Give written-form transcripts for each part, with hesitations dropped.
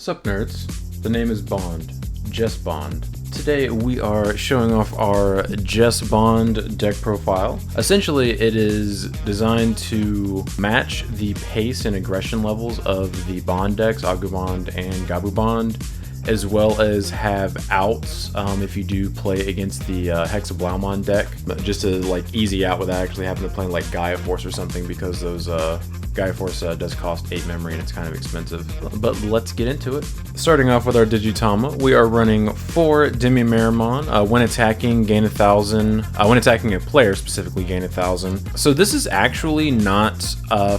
Sup nerds, the name is Bond, JesBond. Today we are showing off our JesBond deck profile. Essentially it is designed to match the pace and aggression levels of the Bond decks, Agumon and Gabubond, as well as have outs if you do play against the Hexablaumon deck, just to like easy out without actually having to play like Gaia Force or something, because those Gaia Force does cost 8 memory and it's kind of expensive. But let's get into it. Starting off with our Digitama, we are running 4 Demi-Meramon. When attacking, gain 1,000. When attacking a player, specifically gain 1,000. So this is actually not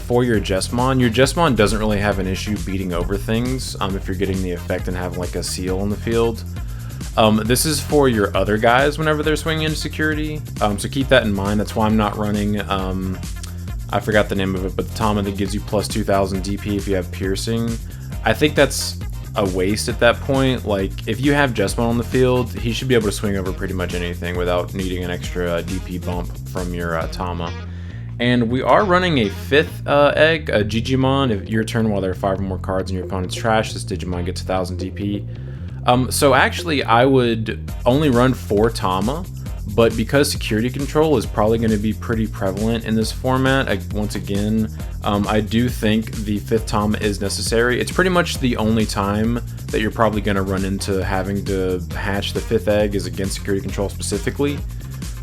for your Jesmon. Your Jesmon doesn't really have an issue beating over things if you're getting the effect and having like a seal in the field. This is for your other guys whenever they're swinging into security. So keep that in mind. That's why I'm not running I forgot the name of it, but the Tama that gives you plus 2,000 DP if you have piercing. I think that's a waste at that point. Like, if you have Jesmon on the field, he should be able to swing over pretty much anything without needing an extra DP bump from your Tama. And we are running a 5th egg, a Digimon. If your turn while there are 5 or more cards in your opponent's trash, this Digimon gets 1,000 DP. So actually, I would only run 4 Tama. But because security control is probably going to be pretty prevalent in this format, once again, I do think the 5th Tama is necessary. It's pretty much the only time that you're probably going to run into having to hatch the 5th egg is against security control specifically.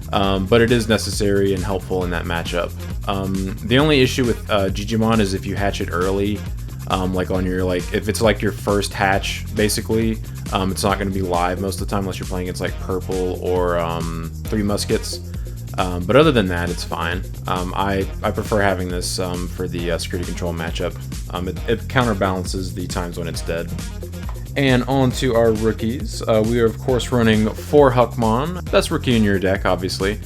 But it is necessary and helpful in that matchup. The only issue with Digimon is if you hatch it early, like on your, if it's like your first hatch, basically, it's not going to be live most of the time unless you're playing against like Purple or 3 Muskets. But other than that, it's fine. I prefer having this for the security control matchup. It counterbalances the times when it's dead. And on to our rookies. We are of course running 4 Huckmon. Best rookie in your deck, obviously.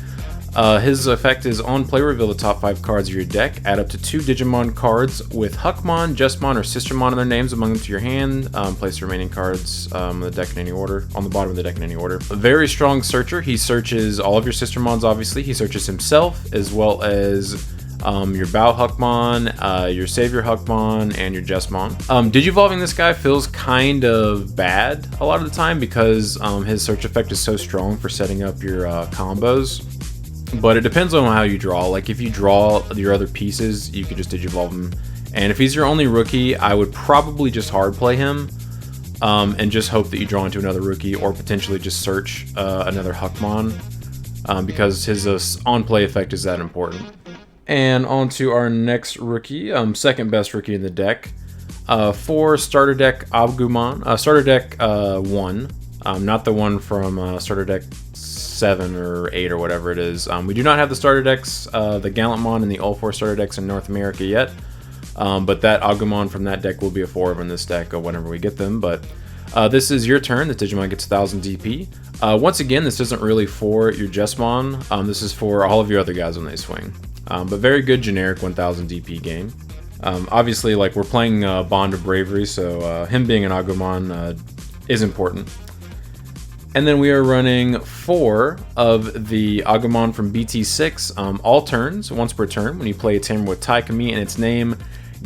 His effect is on play, reveal the top 5 cards of your deck, add up to 2 Digimon cards with Huckmon, Jesmon, or Sistermon in their names among them to your hand. Place the remaining cards on the deck in any order, on the bottom of the deck in any order. A very strong searcher. He searches all of your Sistermons, obviously. He searches himself, as well as your Bow Huckmon, your Savior Huckmon, and your Jesmon. Digivolving this guy feels kind of bad a lot of the time because his search effect is so strong for setting up your combos. But it depends on how you draw. Like, if you draw your other pieces, you can just Digivolve him. And if he's your only rookie, I would probably just hard play him and just hope that you draw into another rookie, or potentially just search another Huckmon because his on-play effect is that important. And on to our next rookie, second best rookie in the deck. For starter deck Agumon, starter deck 1, not the one from starter deck 7 or 8 or whatever it is. We do not have the starter decks, the Gallantmon and the all 4 starter decks in North America yet, but that Agumon from that deck will be a 4 in this deck whenever we get them. But this is your turn. The Digimon gets 1,000 DP. Once again, this isn't really for your Jesmon. This is for all of your other guys when they swing. But very good generic 1,000 DP game. Obviously, like, we're playing Bond of Bravery, so him being an Agumon is important. And then we are running 4 of the Agumon from BT6, all turns, once per turn. When you play a Tamer with Taikami in its name,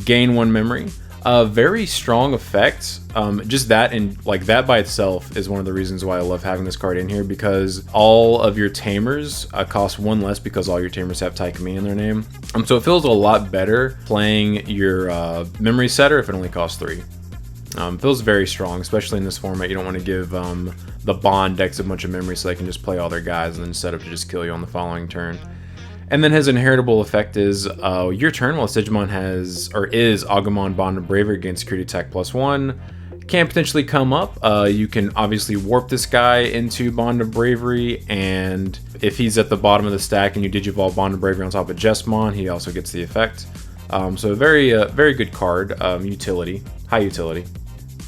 gain 1 memory. Very strong effect. Just that, and like that by itself is one of the reasons why I love having this card in here, because all of your Tamers cost 1 less because all your Tamers have Taikami in their name. So it feels a lot better playing your memory setter if it only costs 3. Feels very strong, especially in this format. You don't want to give the Bond decks a bunch of memory so they can just play all their guys and then set up to just kill you on the following turn. And then his inheritable effect is your turn while Digimon has, or is Agumon Bond of Bravery against security attack +1. Can potentially come up. You can obviously warp this guy into Bond of Bravery, and if he's at the bottom of the stack and you Digivolve Bond of Bravery on top of Jesmon, he also gets the effect. So a very good card, utility, high utility.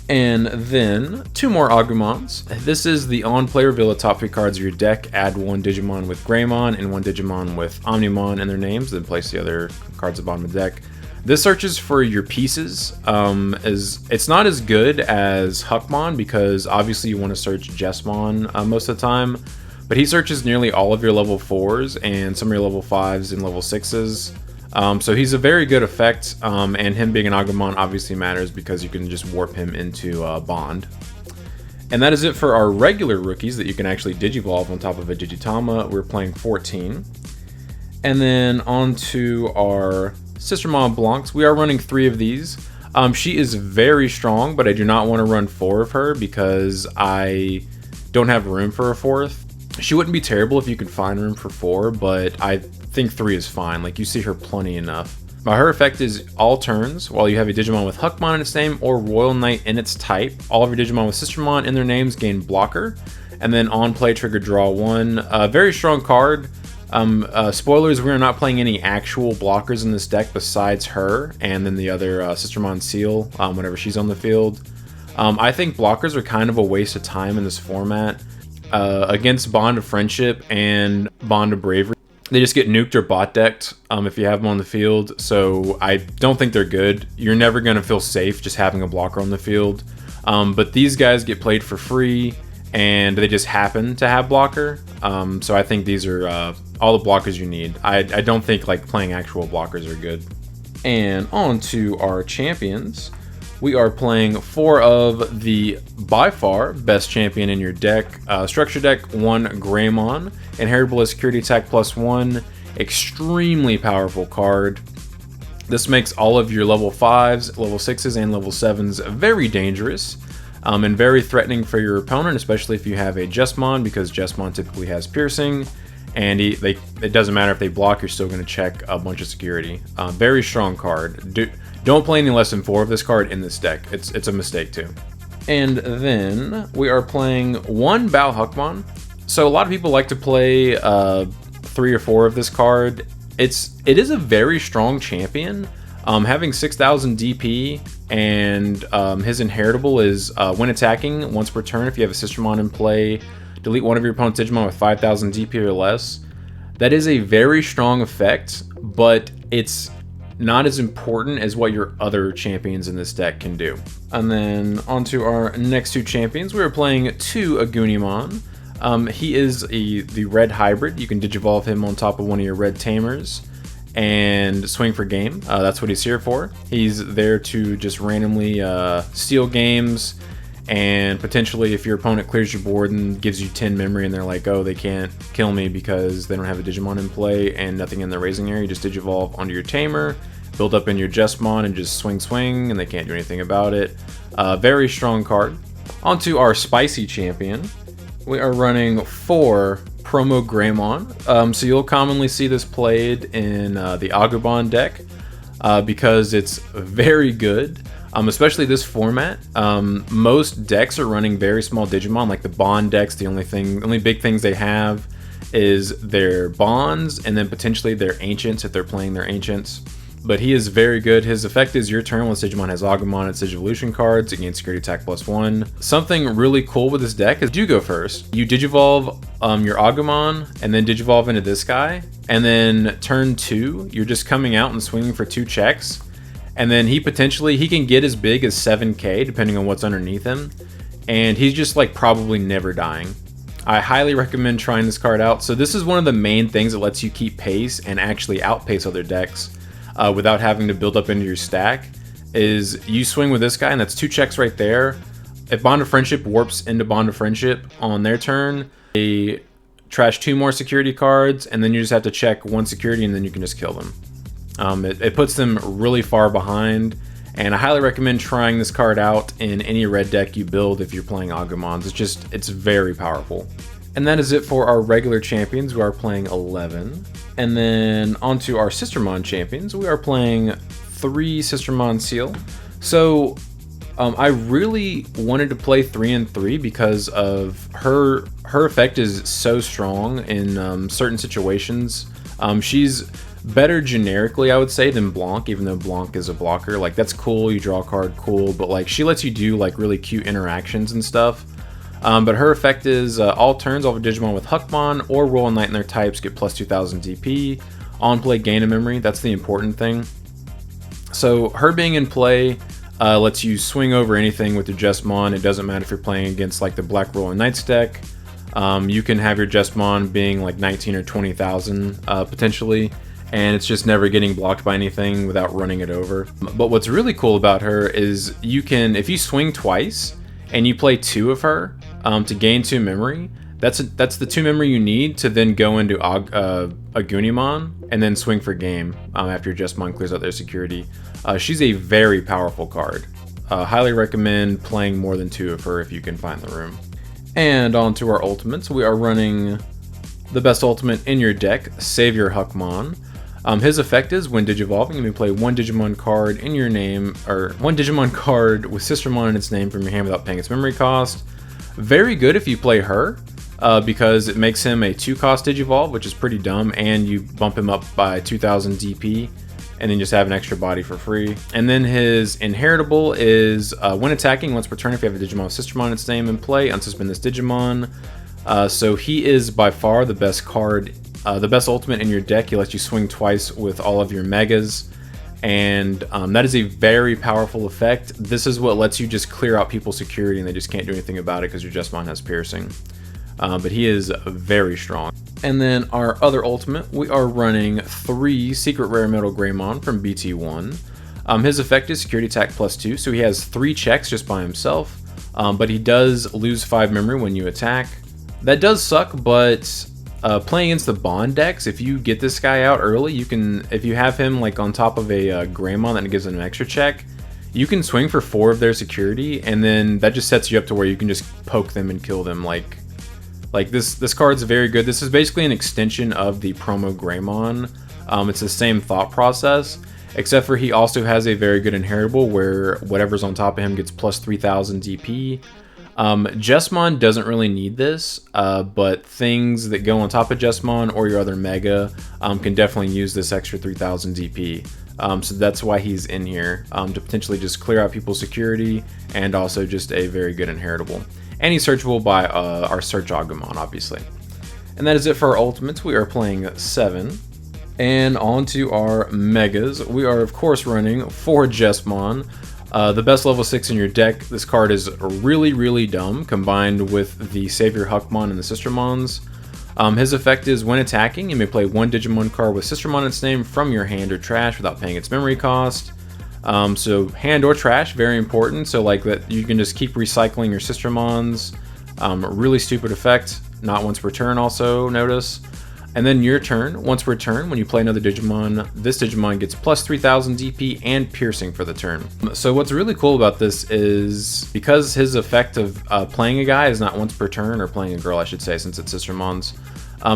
And then 2 more Agumons. This is the on-play reveal the top 3 cards of your deck. Add 1 Digimon with Greymon and 1 Digimon with Omnimon in their names, then place the other cards at the bottom of the deck. This searches for your pieces. It's not as good as Huckmon because obviously you want to search Jesmon most of the time, but he searches nearly all of your level 4s and some of your level 5s and level 6s. So he's a very good effect, and him being an Agumon obviously matters because you can just warp him into Bond. And that is it for our regular rookies that you can actually Digivolve on top of a Digitama. We're playing 14. And then on to our Sistermon Blancs. We are running 3 of these. She is very strong, but I do not want to run 4 of her because I don't have room for a 4th. She wouldn't be terrible if you could find room for 4, but I think 3 is fine. Like, you see her plenty enough. Her effect is all turns, while you have a Digimon with Huckmon in its name or Royal Knight in its type. All of your Digimon with Sistermon in their names gain blocker, and then on play trigger draw 1. Very strong card. Spoilers, we are not playing any actual blockers in this deck besides her, and then the other Sistermon Seal, whenever she's on the field. I think blockers are kind of a waste of time in this format. Against Bond of Friendship and Bond of Bravery, they just get nuked or bot decked if you have them on the field, so I don't think they're good. You're never going to feel safe just having a blocker on the field. But these guys get played for free, and they just happen to have blocker. So I think these are all the blockers you need. I don't think like playing actual blockers are good. And on to our champions. We are playing 4 of the, by far, best champion in your deck. Structure deck 1 Greymon, inheritable as security attack +1, extremely powerful card. This makes all of your level 5s, level 6s, and level 7s very dangerous, and very threatening for your opponent, especially if you have a Jesmon, because Jesmon typically has piercing, and it doesn't matter if they block, you're still going to check a bunch of security. Very strong card. Don't play any less than 4 of this card in this deck. It's a mistake too. And then we are playing 1 Bao Huckmon. So a lot of people like to play 3 or 4 of this card. It is a very strong champion. Having 6,000 DP, and his inheritable is when attacking once per turn, if you have a Sistermon in play, delete one of your opponent's Digimon with 5,000 DP or less. That is a very strong effect, but it's not as important as what your other champions in this deck can do. And then onto our next 2 champions. We are playing 2 Agumon. He is the red hybrid. You can Digivolve him on top of one of your red Tamers and swing for game. That's what he's here for. He's there to just randomly steal games, and potentially if your opponent clears your board and gives you 10 memory and they're like, oh, they can't kill me because they don't have a Digimon in play and nothing in their raising area, you just Digivolve onto your Tamer, build up in your Jesmon, and just swing, and they can't do anything about it. Very strong card. Onto our spicy champion. We are running 4 promo Greymon. So you'll commonly see this played in the Agumon deck because it's very good. Especially this format. Most decks are running very small Digimon, like the Bond decks. The only big things they have is their Bonds, and then potentially their Ancients if they're playing their Ancients. But he is very good. His effect is your turn when Digimon has Agumon, its Digivolution cards, it gains security attack +1. Something really cool with this deck is you go first. You Digivolve your Agumon, and then Digivolve into this guy, and then turn 2, you're just coming out and swinging for 2 checks. And then he can get as big as 7k depending on what's underneath him, and he's just like probably never dying. I highly recommend trying this card out. So this is one of the main things that lets you keep pace and actually outpace other decks without having to build up into your stack, is you swing with this guy, and that's 2 checks right there. If Bond of Friendship warps into Bond of Friendship on their turn, they trash 2 more security cards, and then you just have to check 1 security, and then you can just kill them. It puts them really far behind, and I highly recommend trying this card out in any red deck you build if you're playing Agumons. It's very powerful. And that is it for our regular champions. We are playing 11. And then onto our Sistermon champions. We are playing 3 Sistermon Seal. So I really wanted to play 3 and 3 because of her effect is so strong in certain situations. She's better generically, I would say, than Blanc, even though Blanc is a blocker. Like, that's cool, you draw a card, cool, but like she lets you do like really cute interactions and stuff. But her effect is all turns, all of a Digimon with Huckmon or Royal Knight in their types get plus 2,000 DP. On play, gain a memory. That's the important thing. So her being in play lets you swing over anything with your Jesmon. It doesn't matter if you're playing against like the Black Royal Knights deck. You can have your Jesmon being like 19 or 20,000 potentially, and it's just never getting blocked by anything without running it over. But what's really cool about her is you can, if you swing twice and you play 2 of her to gain 2 memory, that's the 2 memory you need to then go into Agumon and then swing for game after your JesBond clears out their security. She's a very powerful card. Highly recommend playing more than 2 of her if you can find the room. And on to our ultimates. We are running the best ultimate in your deck, Savior Agumon. His effect is, when digivolving, you may play 1 Digimon card in your name, or 1 Digimon card with Sistermon in its name from your hand without paying its memory cost. Very good if you play her, because it makes him a 2-cost Digivolve, which is pretty dumb, and you bump him up by 2000 DP, and then just have an extra body for free. And then his inheritable is, when attacking once per turn, if you have a Digimon with Sistermon in its name in play, unsuspend this Digimon. So he is by far the best card, the best ultimate in your deck. He lets you swing twice with all of your megas, and that is a very powerful effect. This is what lets you just clear out people's security and they just can't do anything about it because your JesBond has piercing. But he is very strong. And then our other ultimate, we are running 3 Secret Rare Metal Greymon from BT1. His effect is Security Attack +2, so he has 3 checks just by himself, but he does lose 5 memory when you attack. That does suck, but playing against the Bond decks, if you get this guy out early, you can, if you have him like on top of a Greymon that gives him an extra check, you can swing for 4 of their security, and then that just sets you up to where you can just poke them and kill them. Like this card's very good. This is basically an extension of the promo Greymon. It's the same thought process, except for he also has a very good inheritable where whatever's on top of him gets plus 3000 DP. JesBond doesn't really need this, but things that go on top of JesBond or your other Mega can definitely use this extra 3000 DP. So that's why he's in here, to potentially just clear out people's security, and also just a very good inheritable. And he's searchable by our search Agumon, obviously. And that is it for our ultimates. We are playing 7. And on to our Megas. We are, of course, running 4 JesBond. The best level 6 in your deck. This card is really, really dumb, combined with the Savior Agumon and the Sistermons. His effect is, when attacking, you may play 1 Digimon card with Sistermon in its name from your hand or trash without paying its memory cost. So hand or trash, very important. So like that, you can just keep recycling your Sistermons. Really stupid effect. Not once per turn, also notice. And then your turn, once per turn, when you play another Digimon, this Digimon gets plus 3000 DP and piercing for the turn. So what's really cool about this is, because his effect of playing a guy is not once per turn, or playing a girl I should say, since it's Sistermons,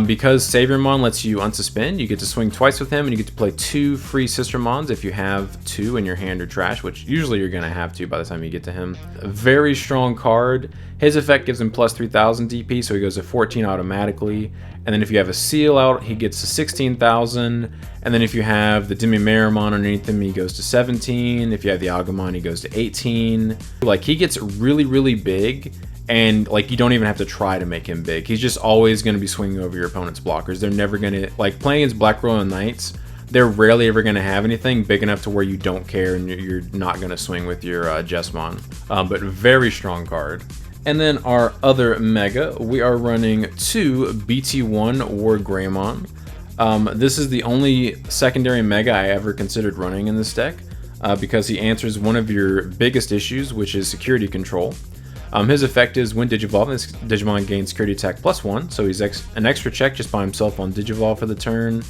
because Saviormon lets you unsuspend, you get to swing twice with him, and you get to play 2 free Sistermons if you have 2 in your hand or trash, which usually you're going to have 2 by the time you get to him. A very strong card. His effect gives him plus 3000 DP, so he goes to 14 automatically. And then if you have a seal out, he gets to 16,000. And then if you have the Demi-Meramon underneath him, he goes to 17. If you have the Agumon, he goes to 18. Like, he gets really, really big. And like, you don't even have to try to make him big. He's just always going to be swinging over your opponent's blockers. They're never going to, like, playing against Black Royal Knights, they're rarely ever going to have anything big enough to where you don't care and you're not going to swing with your Jesmon. But very strong card. And then our other Mega, we are running 2 BT1 War Greymon. This is the only secondary Mega I ever considered running in this deck, because he answers one of your biggest issues, which is security control. His effect is, when Digivolve, this Digimon gains security attack +1, so he's an extra check just by himself on Digivolve for the turn.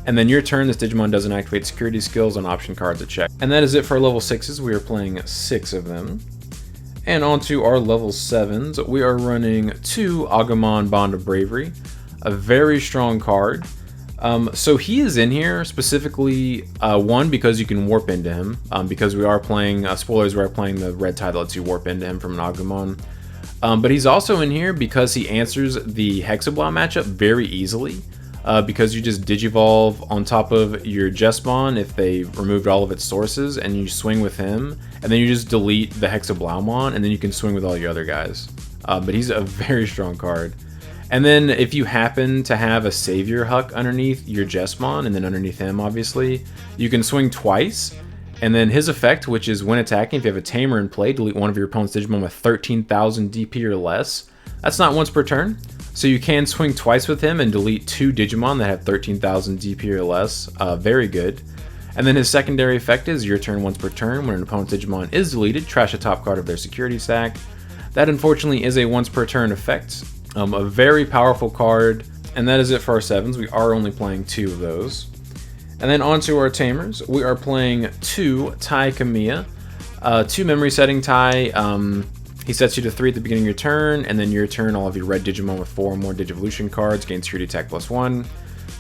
And then your turn, this Digimon doesn't activate security skills on option cards at check. And that is it for our level 6s. We are playing 6 of them. And on to our level 7s, we are running 2 Agumon Bond of Bravery, a very strong card. So he is in here specifically, 1, because you can warp into him, because we are playing, spoilers, we are playing the red tie that lets you warp into him from an Agumon. But he's also in here because he answers the Hexablow matchup very easily. Because you just Digivolve on top of your JesBond if they removed all of its sources, and you swing with him, and then you just delete the Hexabloumon, and then you can swing with all your other guys. But he's a very strong card. And then if you happen to have a Savior Huck underneath your JesBond, and then underneath him, obviously, you can swing twice. And then his effect, which is, when attacking, if you have a Tamer in play, delete one of your opponent's Digimon with 13,000 DP or less. That's not once per turn. So you can swing twice with him and delete 2 Digimon that have 13,000 DP or less. Very good. And then his secondary effect is your turn once per turn. When an opponent's Digimon is deleted, trash a top card of their security stack. That unfortunately is a once per turn effect. A very powerful card. And that is it for our 7s. We are only playing 2 of those. And then onto our Tamers. We are playing 2 Tai Kamiya. 2 memory setting Tai. He sets you to 3 at the beginning of your turn, and then your turn, all of your red Digimon with 4 or more Digivolution cards gain security attack +1.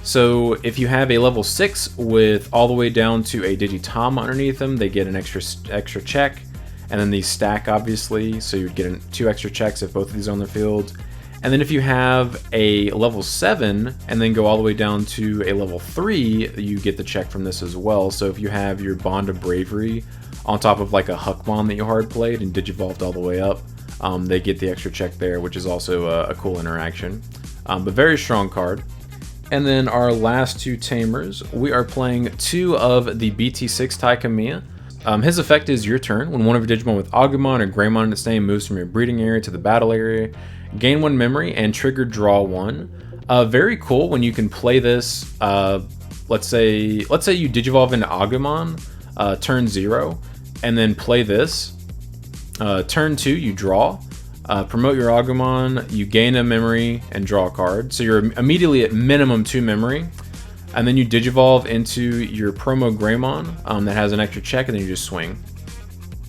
So if you have a level 6 with all the way down to a Digitama underneath them, they get an extra check, and then these stack obviously, so you'd get 2 extra checks if both of these are on the field. And then if you have a level 7 and then go all the way down to a level 3, you get the check from this as well. So if you have your Bond of Bravery on top of like a Agumon that you hard played and Digivolved all the way up, they get the extra check there, which is also a cool interaction. But very strong card. And then our last 2 Tamers, we are playing 2 of the BT6 Tai Kamiya. His effect is your turn. When one of your Digimon with Agumon or Greymon in its name moves from your breeding area to the battle area, gain 1 memory and trigger draw 1. Very cool when you can play this. Let's say you Digivolve into Agumon, turn 0, and then play this. Turn 2, you draw. Promote your Agumon, you gain a memory and draw a card. So you're immediately at minimum 2 memory. And then you Digivolve into your promo Greymon that has an extra check, and then you just swing.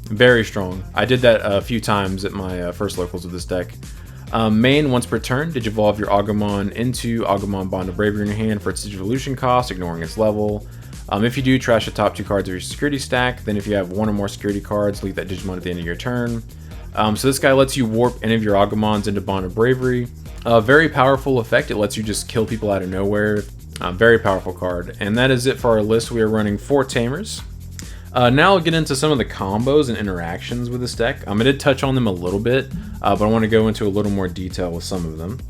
Very strong. I did that a few times at my first locals of this deck. Main, once per turn, Digivolve your Agumon into Agumon Bond of Bravery in your hand for its Digivolution cost, ignoring its level. If you do, trash the top 2 cards of your security stack. Then if you have 1 or more security cards, leave that Digimon at the end of your turn. So this guy lets you warp any of your Agumons into Bond of Bravery. Very powerful effect. It lets you just kill people out of nowhere. Very powerful card. And that is it for our list. We are running 4 Tamers. Now I'll get into some of the combos and interactions with this deck. I did touch on them a little bit, but I want to go into a little more detail with some of them.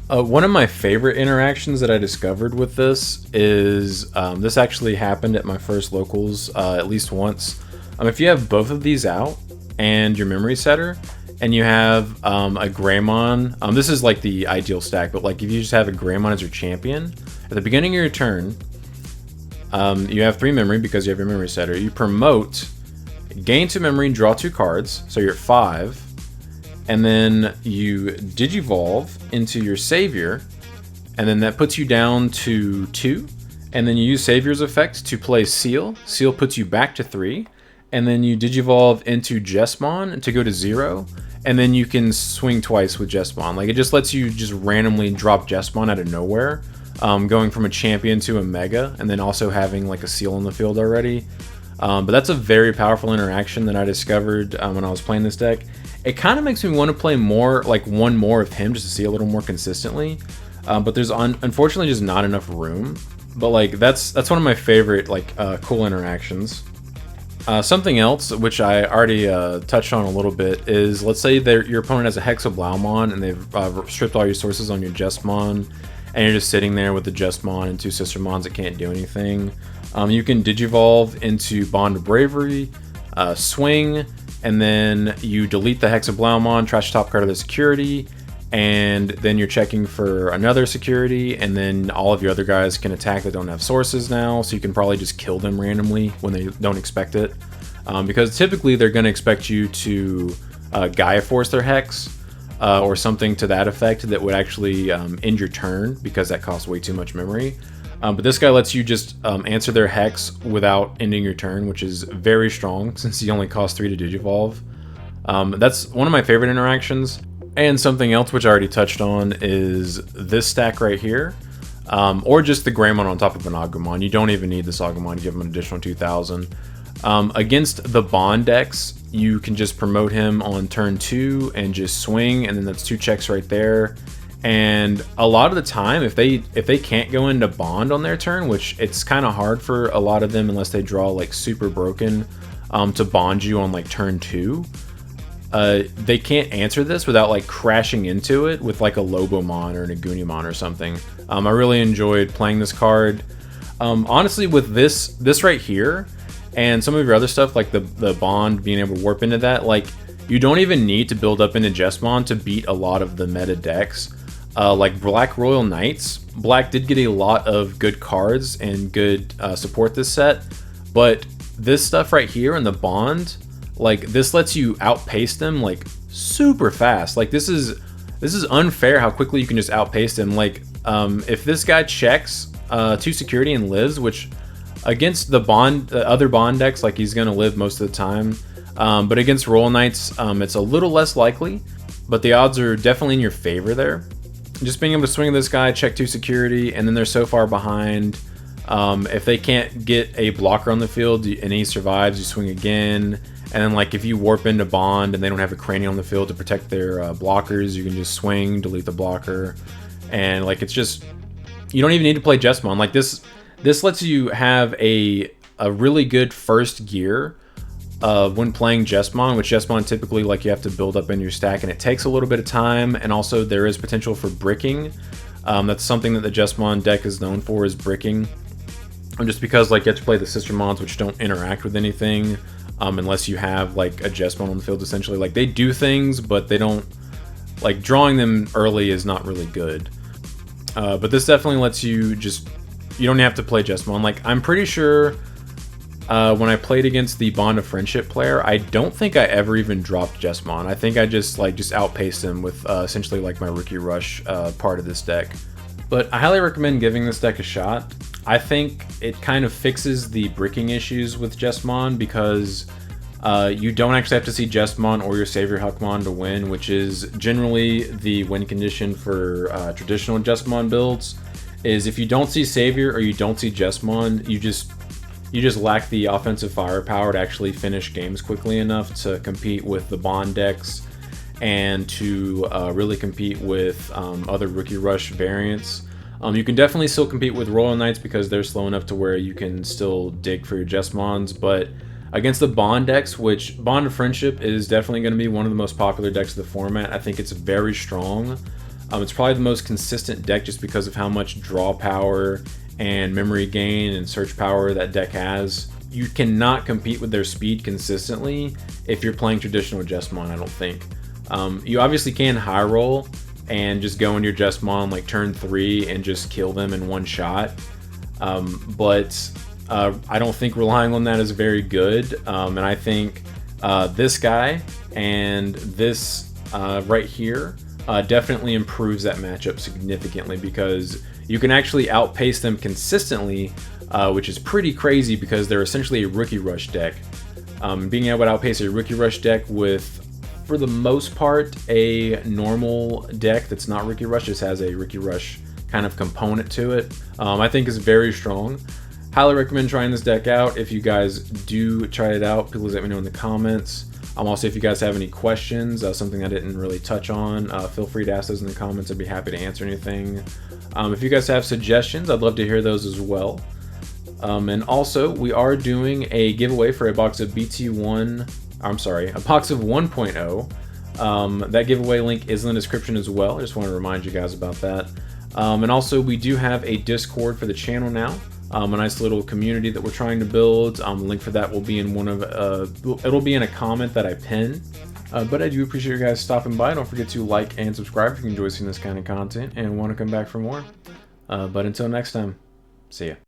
One of my favorite interactions that I discovered with this is, this actually happened at my first locals at least once. If you have both of these out and your memory setter, and you have a Greymon, this is like the ideal stack, but like if you just have a Greymon as your champion, at the beginning of your turn, you have 3 memory because you have your memory setter. You promote, gain 2 memory, and draw 2 cards, so you're at 5. And then you Digivolve into your Savior, and then that puts you down to 2. And then you use Savior's effect to play Seal. Seal puts you back to 3. And then you Digivolve into Jesmon to go to 0. And then you can swing twice with Jesmon. Like, it just lets you just randomly drop Jesmon out of nowhere. Going from a champion to a mega, and then also having like a seal on the field already. But that's a very powerful interaction that I discovered when I was playing this deck. It kind of makes me want to play more, like 1 more of him, just to see a little more consistently. But there's unfortunately just not enough room. But like that's one of my favorite like cool interactions. Something else which I already touched on a little bit is, let's say your opponent has a Hexablaumon and they've stripped all your sources on your Jesmon, and you're just sitting there with the Jesmon and 2 Sistermons that can't do anything. You can Digivolve into Bond of Bravery, swing, and then you delete the Hexablaumon, trash the top card of the security, and then you're checking for another security, and then all of your other guys can attack that don't have sources now, so you can probably just kill them randomly when they don't expect it. Because typically they're going to expect you to Gaia Force their Hex, or something to that effect that would actually end your turn, because that costs way too much memory. But this guy lets you just answer their Hex without ending your turn, which is very strong since he only costs 3 to Digivolve. That's one of my favorite interactions. And something else which I already touched on is this stack right here, or just the Greymon on top of an Agumon. You don't even need this Agumon to give him an additional 2,000. Against the Bond decks, you can just promote him on turn 2 and just swing, and then that's 2 checks right there. And a lot of the time, if they can't go into Bond on their turn, which it's kind of hard for a lot of them unless they draw like super broken to bond you on like turn 2, they can't answer this without like crashing into it with like a Lobomon or an Agumon or something. I really enjoyed playing this card. Honestly, with this right here, and some of your other stuff like the Bond being able to warp into that, like you don't even need to build up into Jesmon to beat a lot of the meta decks. like Black Royal Knights. Black did get a lot of good cards and good support this set, but this stuff right here in the bond, like this lets you outpace them like super fast. Like this is unfair how quickly you can just outpace them. Like if this guy checks 2 security and lives, which against the other bond decks, like he's gonna live most of the time, but against Royal Knights, it's a little less likely, but the odds are definitely in your favor there. Just being able to swing this guy, check 2 security, and then they're so far behind. If they can't get a blocker on the field and he survives, you swing again. And then like if you warp into bond and they don't have a cranium on the field to protect their blockers, you can just swing, delete the blocker. And like it's just, you don't even need to play Jesmon. Like this lets you have a really good first gear when playing Jesmon, which Jesmon typically like you have to build up in your stack, and it takes a little bit of time, and also there is potential for bricking. That's something that the Jesmon deck is known for, is bricking. Just because like you have to play the sister mons, which don't interact with anything unless you have like a Jesmon on the field. Essentially, like they do things, but they don't, like drawing them early is not really good. But this definitely lets you just, you don't have to play Jesmon. Like I'm pretty sure when I played against the Bond of Friendship player, I don't think I ever even dropped Jesmon. I think I just outpaced him with essentially like my Rookie Rush part of this deck. But I highly recommend giving this deck a shot. I think it kind of fixes the bricking issues with Jesmon, because you don't actually have to see Jesmon or your Savior Huckmon to win, which is generally the win condition for traditional Jesmon builds. Is if you don't see Savior or you don't see Jesmon, you just lack the offensive firepower to actually finish games quickly enough to compete with the bond decks and to really compete with other Rookie Rush variants. You can definitely still compete with Royal Knights because they're slow enough to where you can still dig for your Jesmons, but against the bond decks, which Bond of Friendship is definitely going to be one of the most popular decks of the format, I think it's very strong. It's probably the most consistent deck just because of how much draw power and memory gain and search power that deck has. You cannot compete with their speed consistently if you're playing traditional Jesmon, I don't think. You obviously can high roll and just go in your Jesmon like turn 3 and just kill them in one shot. But I don't think relying on that is very good. And I think this guy and this right here definitely improves that matchup significantly, because you can actually outpace them consistently, which is pretty crazy because they're essentially a Rookie Rush deck. Being able to outpace a Rookie Rush deck with, for the most part, a normal deck that's not Rookie Rush, just has a Rookie Rush kind of component to it, I think is very strong. Highly recommend trying this deck out. If you guys do try it out, please let me know in the comments. Also, if you guys have any questions, something I didn't really touch on, feel free to ask those in the comments. I'd be happy to answer anything. If you guys have suggestions, I'd love to hear those as well. And also, we are doing a giveaway for a box of a box of 1.0. That giveaway link is in the description as well. I just want to remind you guys about that. And also, we do have a Discord for the channel now. A nice little community that we're trying to build. The link for that will be in it'll be in a comment that I pin. But I do appreciate you guys stopping by. Don't forget to like and subscribe if you enjoy seeing this kind of content and want to come back for more. But until next time, see ya.